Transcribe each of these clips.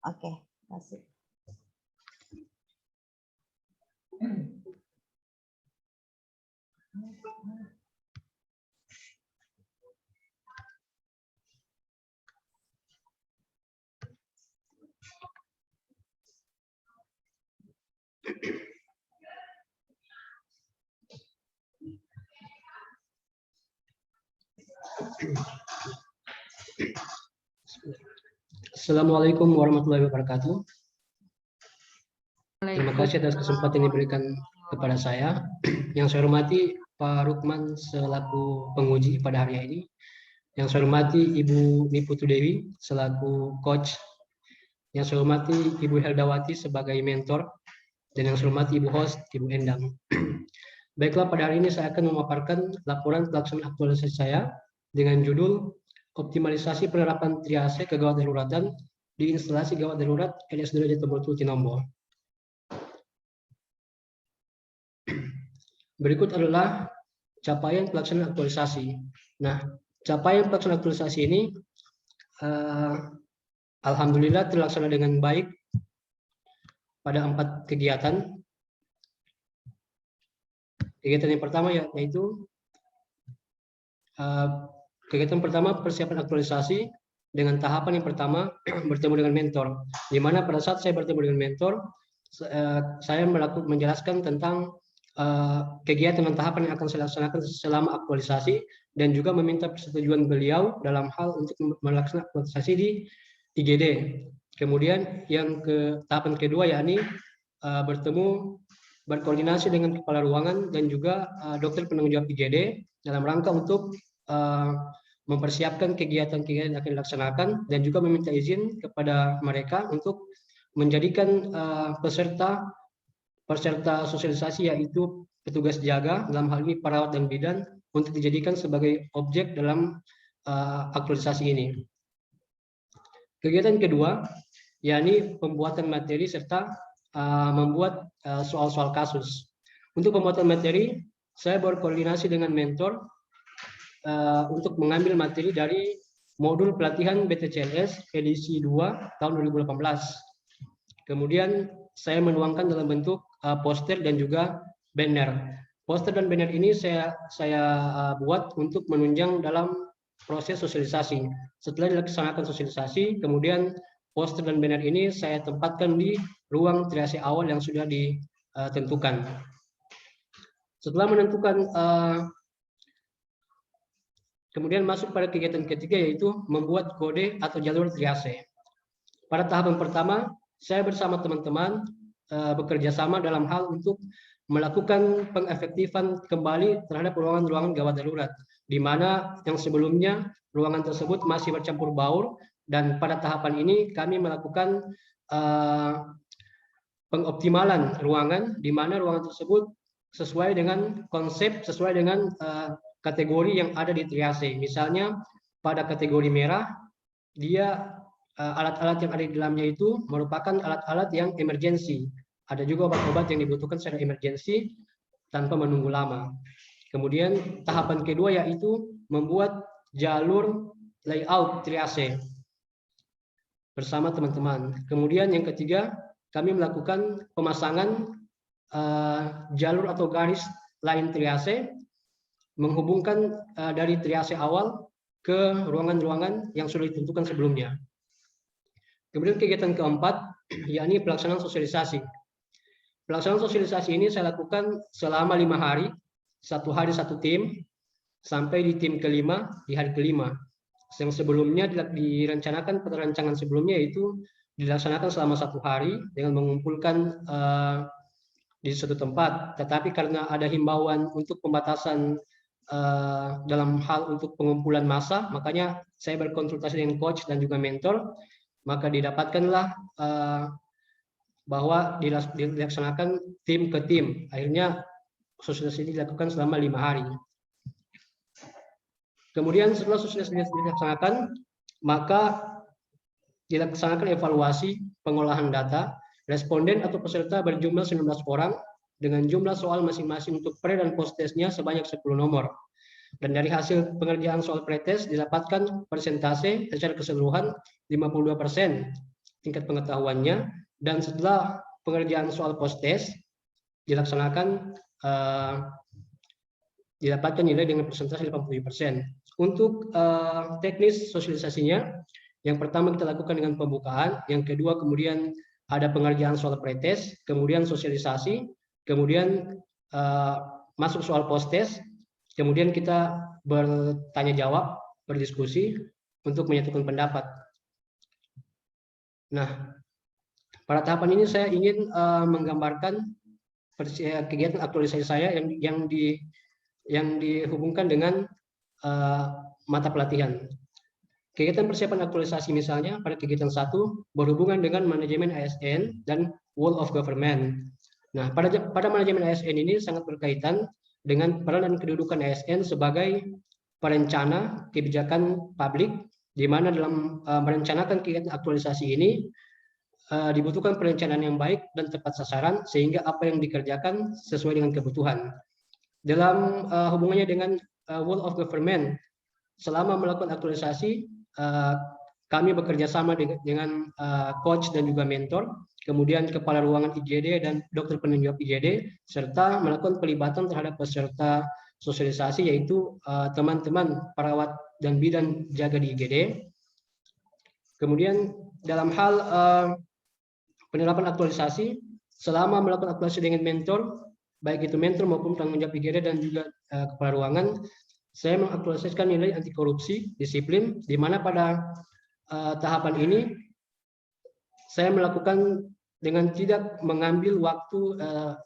Oke, terima kasih. Assalamualaikum warahmatullahi wabarakatuh. Terima kasih atas kesempatan yang diberikan kepada saya. Yang saya hormati Pak Rukman selaku penguji pada hari ini. Yang saya hormati Ibu Niputu Dewi selaku coach. Yang saya hormati Ibu Heldawati sebagai mentor. Dan yang saya hormati Ibu host, Ibu Endang. Baiklah, pada hari ini saya akan memaparkan laporan pelaksanaan aktualisasi saya dengan judul Optimalisasi penerapan triase kegawat daruratan di instalasi gawat darurat RSUD Jatiluhur Tinombol. Berikut adalah capaian pelaksanaan aktualisasi. Nah, capaian pelaksanaan aktualisasi ini alhamdulillah terlaksana dengan baik pada 4 kegiatan. Kegiatan yang pertama yaitu kegiatan pertama persiapan aktualisasi dengan tahapan yang pertama bertemu dengan mentor. Di mana pada saat saya bertemu dengan mentor, saya menjelaskan tentang kegiatan dan tahapan yang akan saya laksanakan selama aktualisasi dan juga meminta persetujuan beliau dalam hal untuk melaksanakan aktualisasi di IGD. Kemudian yang tahapan kedua yakni berkoordinasi dengan kepala ruangan dan juga dokter penanggung jawab IGD dalam rangka untuk mempersiapkan kegiatan-kegiatan yang akan dilaksanakan dan juga meminta izin kepada mereka untuk menjadikan peserta sosialisasi yaitu petugas jaga dalam hal ini perawat dan bidan untuk dijadikan sebagai objek dalam aktualisasi ini. Kegiatan kedua yakni pembuatan materi serta membuat soal-soal kasus. Untuk pembuatan materi saya berkoordinasi dengan mentor untuk mengambil materi dari modul pelatihan BTCLS edisi 2 tahun 2018. Kemudian saya menuangkan dalam bentuk poster dan juga banner. Poster dan banner ini saya buat untuk menunjang dalam proses sosialisasi. Setelah dilaksanakan sosialisasi, kemudian poster dan banner ini saya tempatkan di ruang triase awal yang sudah ditentukan. Setelah menentukan kemudian masuk pada kegiatan ketiga yaitu membuat kode atau jalur triase. Pada tahapan pertama, saya bersama teman-teman bekerja sama dalam hal untuk melakukan pengefektifan kembali terhadap ruangan-ruangan gawat darurat, di mana yang sebelumnya ruangan tersebut masih bercampur baur dan pada tahapan ini kami melakukan pengoptimalan ruangan, di mana ruangan tersebut sesuai dengan konsep, sesuai dengan kategori yang ada di triase. Misalnya pada kategori merah, dia alat-alat yang ada di dalamnya itu merupakan alat-alat yang emergensi. Ada juga obat-obat yang dibutuhkan secara emergensi tanpa menunggu lama. Kemudian tahapan kedua yaitu membuat jalur layout triase bersama teman-teman. Kemudian yang ketiga, kami melakukan pemasangan jalur atau garis line triase menghubungkan dari triase awal ke ruangan-ruangan yang sudah ditentukan sebelumnya. Kemudian kegiatan keempat, yakni pelaksanaan sosialisasi. Pelaksanaan sosialisasi ini saya lakukan selama 5 hari, 1 hari 1 tim, sampai di tim kelima, di hari kelima. Yang sebelumnya direncanakan pada rancangan sebelumnya itu dilaksanakan selama 1 hari dengan mengumpulkan di suatu tempat. Tetapi karena ada himbauan untuk pembatasan dalam hal untuk pengumpulan massa, makanya saya berkonsultasi dengan coach dan juga mentor, maka didapatkanlah bahwa dilaksanakan tim ke tim. Akhirnya sosialisasi ini dilakukan selama 5 hari. Kemudian setelah sosialisasi dilaksanakan, maka dilaksanakan evaluasi pengolahan data. Responden atau peserta berjumlah 19 orang dengan jumlah soal masing-masing untuk pre dan post testnya sebanyak 10 nomor. Dan dari hasil pengerjaan soal pretest didapatkan persentase secara keseluruhan 52%. tingkat pengetahuannya, dan setelah pengerjaan soal post test dilaksanakan, didapatkan nilai dengan persentase 87%. Untuk teknis sosialisasinya, yang pertama kita lakukan dengan pembukaan, yang kedua kemudian ada pengerjaan soal pretest, kemudian sosialisasi, kemudian masuk soal post test, kemudian kita bertanya jawab, berdiskusi untuk menyatukan pendapat. Nah, pada tahapan ini saya ingin menggambarkan kegiatan aktualisasi saya yang dihubungkan dengan mata pelatihan. Kegiatan persiapan aktualisasi misalnya pada kegiatan 1 berhubungan dengan manajemen ASN dan World of Government. Nah, pada manajemen ASN ini sangat berkaitan dengan peran dan kedudukan ASN sebagai perencana kebijakan publik, di mana dalam merencanakan kegiatan aktualisasi ini dibutuhkan perencanaan yang baik dan tepat sasaran sehingga apa yang dikerjakan sesuai dengan kebutuhan. Dalam hubungannya dengan World of Government, selama melakukan aktualisasi, kami bekerja sama dengan coach dan juga mentor, kemudian kepala ruangan IGD dan dokter penunjuk IGD, serta melakukan pelibatan terhadap peserta sosialisasi, yaitu teman-teman perawat dan bidan jaga di IGD. Kemudian dalam hal penerapan aktualisasi, selama melakukan aktualisasi dengan mentor, baik itu mentor maupun tanggung jawab IGD dan juga kepala ruangan, saya mengaktualisasikan nilai anti korupsi disiplin, di mana pada tahapan ini saya melakukan dengan tidak mengambil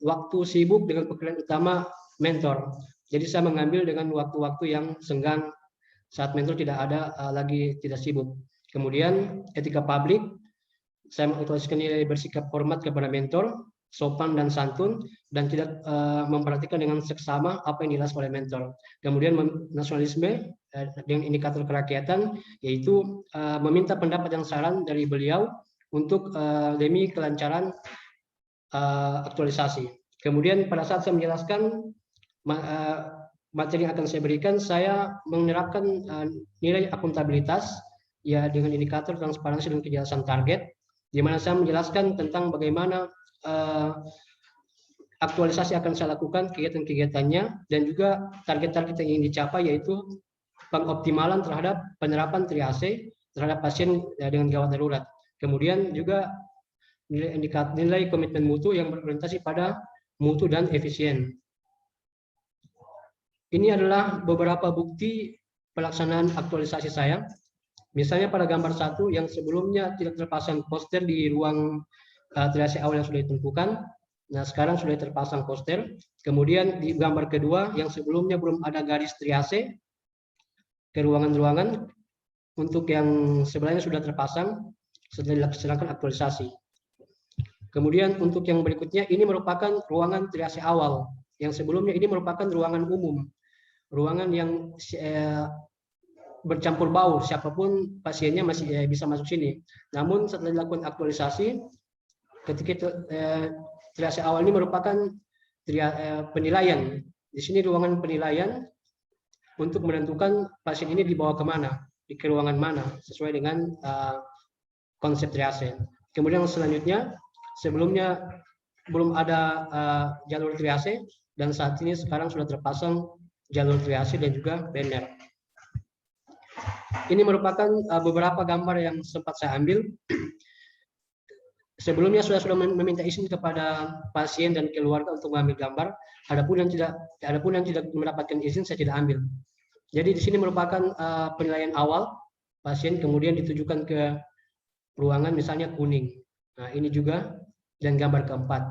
waktu sibuk dengan pekerjaan utama mentor. Jadi saya mengambil dengan waktu-waktu yang senggang saat mentor tidak ada lagi, tidak sibuk. Kemudian etika publik, saya mengaktualisasikan nilai bersikap hormat kepada mentor, sopan dan santun, dan tidak memperhatikan dengan seksama apa yang dijelaskan oleh mentor. Kemudian nasionalisme dengan indikator kerakyatan, yaitu meminta pendapat dan saran dari beliau untuk demi kelancaran aktualisasi. Kemudian pada saat saya menjelaskan materi yang akan saya berikan, saya menerapkan nilai akuntabilitas ya dengan indikator transparansi dan kejelasan target, di mana saya menjelaskan tentang bagaimana aktualisasi akan saya lakukan kegiatan-kegiatannya, dan juga target-target yang ingin dicapai, yaitu pengoptimalan terhadap penerapan triase terhadap pasien dengan gawat darurat. Kemudian juga nilai komitmen mutu yang berorientasi pada mutu dan efisien. Ini adalah beberapa bukti pelaksanaan aktualisasi saya. Misalnya pada gambar 1 yang sebelumnya tidak terpasang poster di ruang triase awal yang sudah ditentukan, nah sekarang sudah terpasang poster. Kemudian di gambar kedua yang sebelumnya belum ada garis triase ke ruangan-ruangan, untuk yang sebelahnya sudah terpasang setelah dilaksanakan aktualisasi. Kemudian untuk yang berikutnya, ini merupakan ruangan triase awal, yang sebelumnya ini merupakan ruangan umum, ruangan yang bercampur bau, siapapun pasiennya masih bisa masuk sini. Namun setelah dilakukan aktualisasi, ketika triase awal ini merupakan penilaian. Di sini ruangan penilaian untuk menentukan pasien ini dibawa kemana, di ruangan mana, sesuai dengan konsep triase. Kemudian selanjutnya, sebelumnya belum ada jalur triase, dan saat ini sekarang sudah terpasang jalur triase dan juga banner. Ini merupakan beberapa gambar yang sempat saya ambil. Sebelumnya sudah meminta izin kepada pasien dan keluarga untuk mengambil gambar. Adapun yang tidak mendapatkan izin, saya tidak ambil. Jadi di sini merupakan penilaian awal pasien, kemudian ditujukan ke ruangan misalnya kuning. Nah ini juga, dan gambar keempat.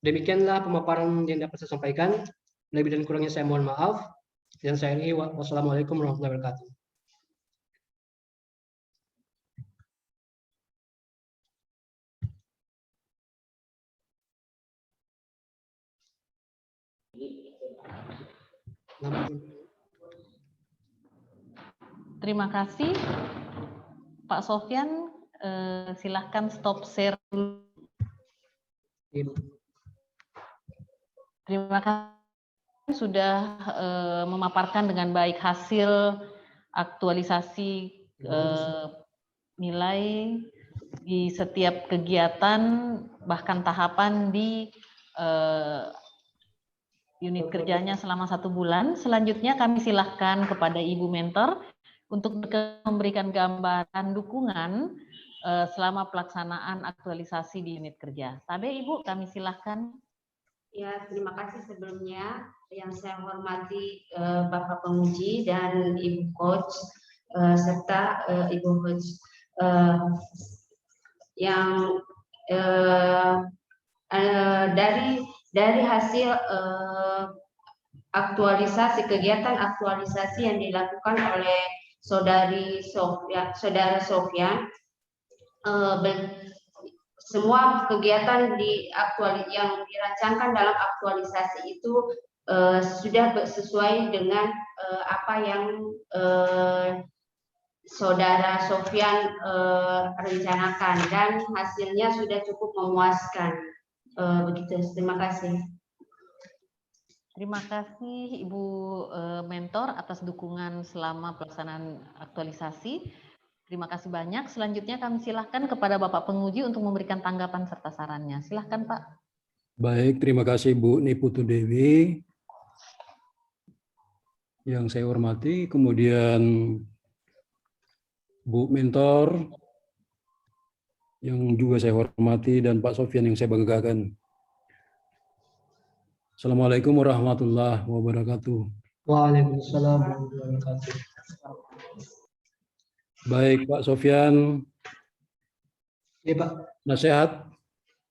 Demikianlah pemaparan yang dapat saya sampaikan. Lebih dan kurangnya saya mohon maaf. Dan saya ini wassalamualaikum warahmatullahi wabarakatuh. Terima kasih Pak Sofyan. Silahkan stop share. Terima kasih sudah memaparkan dengan baik hasil aktualisasi nilai di setiap kegiatan bahkan tahapan di unit kerjanya selama 1 bulan. Selanjutnya kami silahkan kepada Ibu Mentor untuk memberikan gambaran dukungan selama pelaksanaan aktualisasi di unit kerja. Tabe Ibu, kami silahkan. Ya, terima kasih sebelumnya. Yang saya hormati Bapak Penguji dan Ibu Coach serta Ibu Coach yang dari hasil kegiatan aktualisasi yang dilakukan oleh saudara Sofyan, semua kegiatan yang dirancangkan dalam aktualisasi itu sudah sesuai dengan apa yang saudara Sofyan rencanakan dan hasilnya sudah cukup memuaskan. Begitu, terima kasih. Terima kasih Ibu Mentor atas dukungan selama pelaksanaan aktualisasi. Terima kasih banyak. Selanjutnya kami silahkan kepada Bapak Penguji untuk memberikan tanggapan serta sarannya. Silahkan Pak. Baik, terima kasih Bu Niputu Dewi. Yang saya hormati, kemudian Bu Mentor, yang juga saya hormati, dan Pak Sofyan yang saya banggakan. Assalamualaikum warahmatullahi wabarakatuh. Waalaikumsalam warahmatullahi wabarakatuh. Baik, Pak Sofyan. Ya Pak. Nasihat?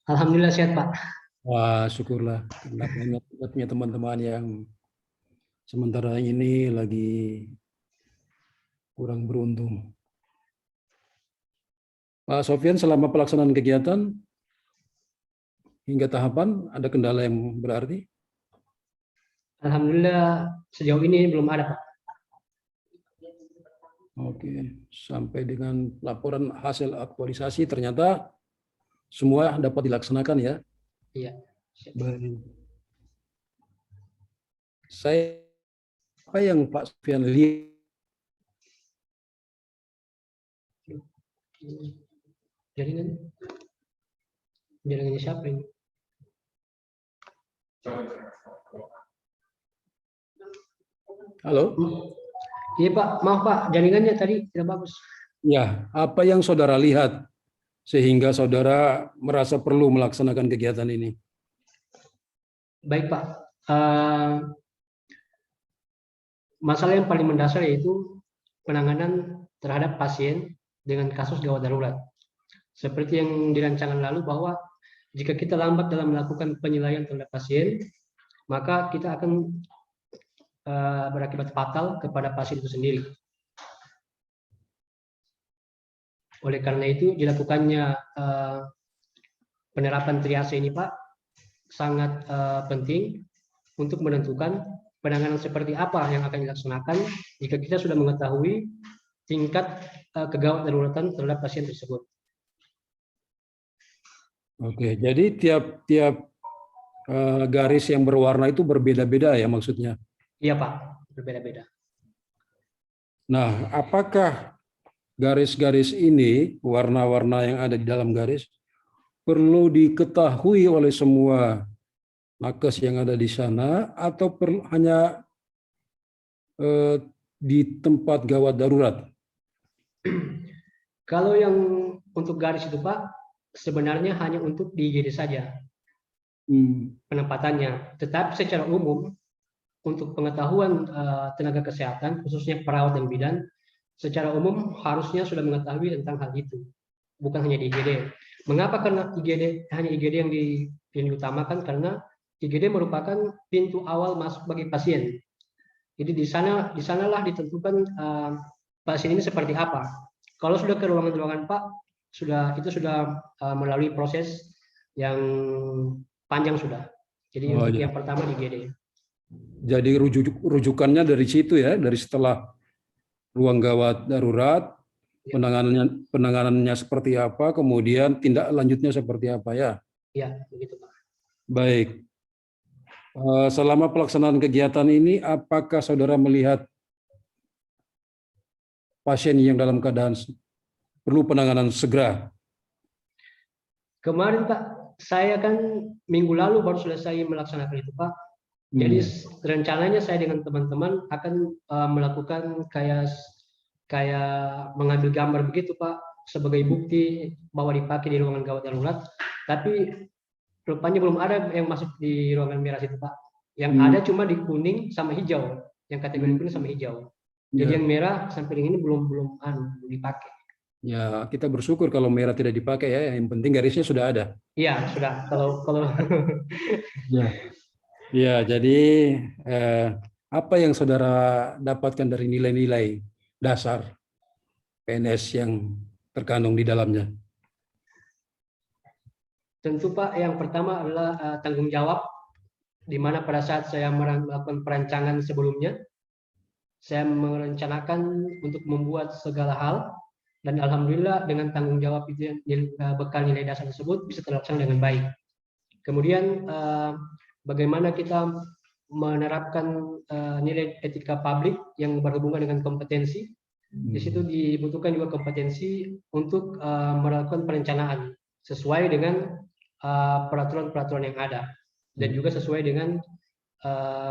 Alhamdulillah sehat Pak. Wah, syukurlah. Punya teman-teman yang sementara ini lagi kurang beruntung. Pak Sofyan, selama pelaksanaan kegiatan hingga tahapan, ada kendala yang berarti? Alhamdulillah sejauh ini belum ada Pak. Oke, sampai dengan laporan hasil aktualisasi ternyata semua dapat dilaksanakan ya? Iya. Baik. Saya apa yang Pak Sofyan lihat? Jaringannya siapa ini? Halo? Iya Pak, maaf Pak, jaringannya tadi tidak bagus. Ya, apa yang saudara lihat sehingga saudara merasa perlu melaksanakan kegiatan ini? Baik Pak, masalah yang paling mendasar yaitu penanganan terhadap pasien dengan kasus gawat darurat. Seperti yang dirancangkan lalu bahwa jika kita lambat dalam melakukan penilaian terhadap pasien, maka kita akan berakibat fatal kepada pasien itu sendiri. Oleh karena itu dilakukannya penerapan triase ini Pak sangat penting untuk menentukan penanganan seperti apa yang akan dilaksanakan jika kita sudah mengetahui tingkat kegawat daruratan terhadap pasien tersebut. Oke, jadi tiap garis yang berwarna itu berbeda-beda ya maksudnya? Iya Pak, berbeda-beda. Nah, apakah garis-garis ini, warna-warna yang ada di dalam garis, perlu diketahui oleh semua nakes yang ada di sana, atau hanya di tempat gawat darurat? Kalau yang untuk garis itu Pak, sebenarnya hanya untuk di IGD saja penempatannya. Tetapi secara umum, untuk pengetahuan tenaga kesehatan, khususnya perawat dan bidan, secara umum harusnya sudah mengetahui tentang hal itu, bukan hanya di IGD. Mengapa? Karena hanya IGD yang diutamakan, karena IGD merupakan pintu awal masuk bagi pasien. Jadi di sanalah ditentukan pasien ini seperti apa. Kalau sudah ke ruangan-ruangan Pak, itu sudah melalui proses yang panjang sudah. Jadi untuk yang pertama di IGD. Jadi rujukannya dari situ ya, dari setelah ruang gawat darurat, penanganannya seperti apa, kemudian tindak lanjutnya seperti apa ya? Iya, begitu Pak. Baik. Selama pelaksanaan kegiatan ini, apakah saudara melihat pasien yang dalam keadaan perlu penanganan segera? Kemarin Pak, saya kan minggu lalu baru selesai melaksanakan itu Pak. Jadi rencananya saya dengan teman-teman akan melakukan kayak mengambil gambar begitu Pak sebagai bukti bahwa dipakai di ruangan gawat darurat. Tapi rupanya belum ada yang masuk di ruangan merah itu Pak. Yang ada cuma di kuning sama hijau, yang kategori kuning sama hijau. Jadi yang merah sampai dengan ini belum dipakai. Ya, kita bersyukur kalau merah tidak dipakai ya. Yang penting garisnya sudah ada. Iya, sudah. Kalau Ya. Ya, jadi apa yang saudara dapatkan dari nilai-nilai dasar PNS yang terkandung di dalamnya? tentu Pak, yang pertama adalah tanggung jawab, di mana pada saat saya melakukan perancangan sebelumnya, saya merencanakan untuk membuat segala hal, dan alhamdulillah dengan tanggung jawab itu bekal nilai dasar tersebut bisa terlaksana dengan baik. Kemudian bagaimana kita menerapkan nilai etika publik yang berhubungan dengan kompetensi. Di situ dibutuhkan juga kompetensi untuk melakukan perencanaan sesuai dengan peraturan-peraturan yang ada dan juga sesuai dengan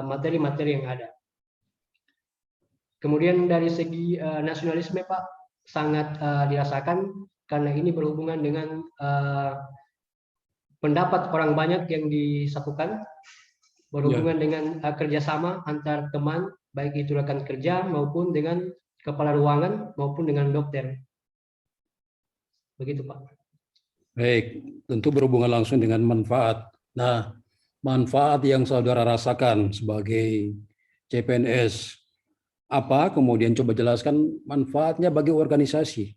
materi-materi yang ada. Kemudian dari segi nasionalisme Pak sangat dirasakan karena ini berhubungan dengan pendapat orang banyak yang disatukan, berhubungan dengan kerjasama antar teman, baik itu rekan kerja maupun dengan kepala ruangan maupun dengan dokter. Begitu Pak. Baik, tentu berhubungan langsung dengan manfaat. Nah, manfaat yang saudara rasakan sebagai CPNS, apa? Kemudian coba jelaskan manfaatnya bagi organisasi.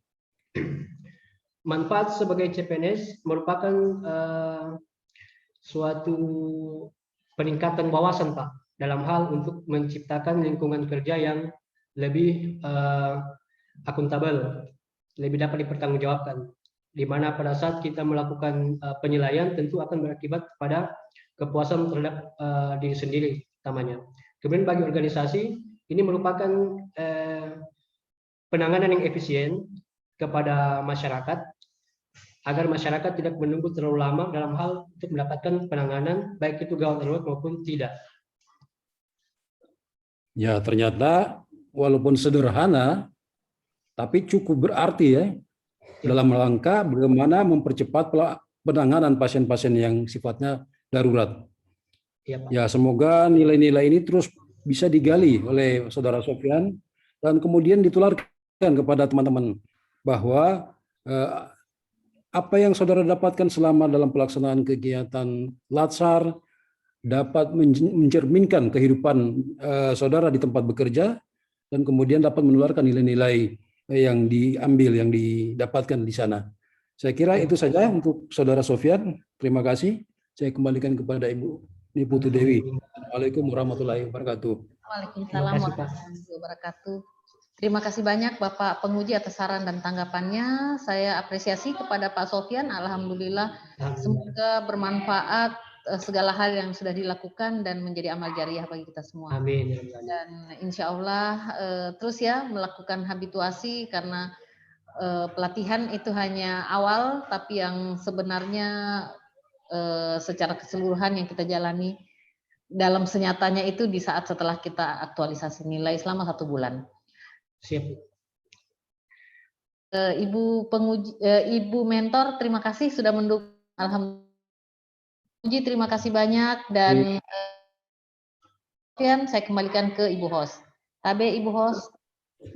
Manfaat sebagai CPNS merupakan suatu peningkatan wawasan Pak dalam hal untuk menciptakan lingkungan kerja yang lebih akuntabel, lebih dapat dipertanggungjawabkan. Di mana pada saat kita melakukan penilaian tentu akan berakibat pada kepuasan terhadap diri sendiri utamanya. Kemudian bagi organisasi ini merupakan penanganan yang efisien kepada masyarakat agar masyarakat tidak menunggu terlalu lama dalam hal untuk mendapatkan penanganan baik itu gawat darurat maupun tidak. Ya, ternyata walaupun sederhana tapi cukup berarti ya dalam rangka bagaimana mempercepat penanganan pasien-pasien yang sifatnya darurat. Ya, Pak. Ya, semoga nilai-nilai ini terus bisa digali oleh Saudara Sofyan dan kemudian ditularkan kepada teman-teman bahwa apa yang saudara dapatkan selama dalam pelaksanaan kegiatan Latsar dapat mencerminkan kehidupan saudara di tempat bekerja dan kemudian dapat menularkan nilai-nilai yang diambil, yang didapatkan di sana. Saya kira itu saja untuk Saudara Sofyan. Terima kasih. Saya kembalikan kepada Ibu Putu Dewi. Assalamualaikum warahmatullahi wabarakatuh. Waalaikumsalam warahmatullahi wabarakatuh. Terima kasih banyak Bapak Penguji atas saran dan tanggapannya. Saya apresiasi kepada Pak Sofyan. Alhamdulillah, semoga bermanfaat segala hal yang sudah dilakukan dan menjadi amal jariah bagi kita semua. Amin. Dan insya Allah terus ya melakukan habituasi karena pelatihan itu hanya awal, tapi yang sebenarnya secara keseluruhan yang kita jalani dalam senyatanya itu di saat setelah kita aktualisasi nilai selama 1 bulan. Siap. Ibu Penguji, Ibu Mentor, terima kasih sudah mendukung. Alhamdulillah. Terima kasih banyak dan saya kembalikan ke Ibu Host. Tabe Ibu Host.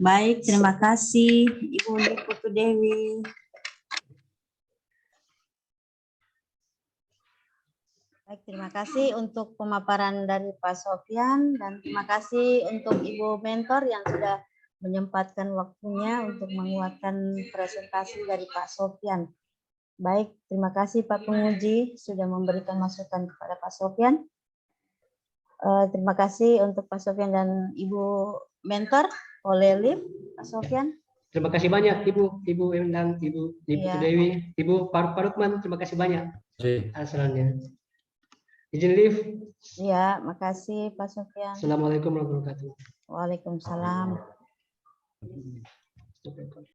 Baik, terima kasih Ibu Putu Dewi. Baik, terima kasih untuk pemaparan dari Pak Sofyan dan terima kasih untuk Ibu Mentor yang sudah menyempatkan waktunya untuk menguatkan presentasi dari Pak Sofyan. Baik, terima kasih Pak Penguji sudah memberikan masukan kepada Pak Sofyan. Terima kasih untuk Pak Sofyan dan Ibu Mentor, Oleh Pak Sofyan. Terima kasih banyak Ibu Endang, Ibu Dewi, Ibu Pak Rukman, terima kasih banyak asalannya. Izin live. Ya, makasih Pak Sofyan. Assalamualaikum warahmatullahi wabarakatuh. Waalaikumsalam.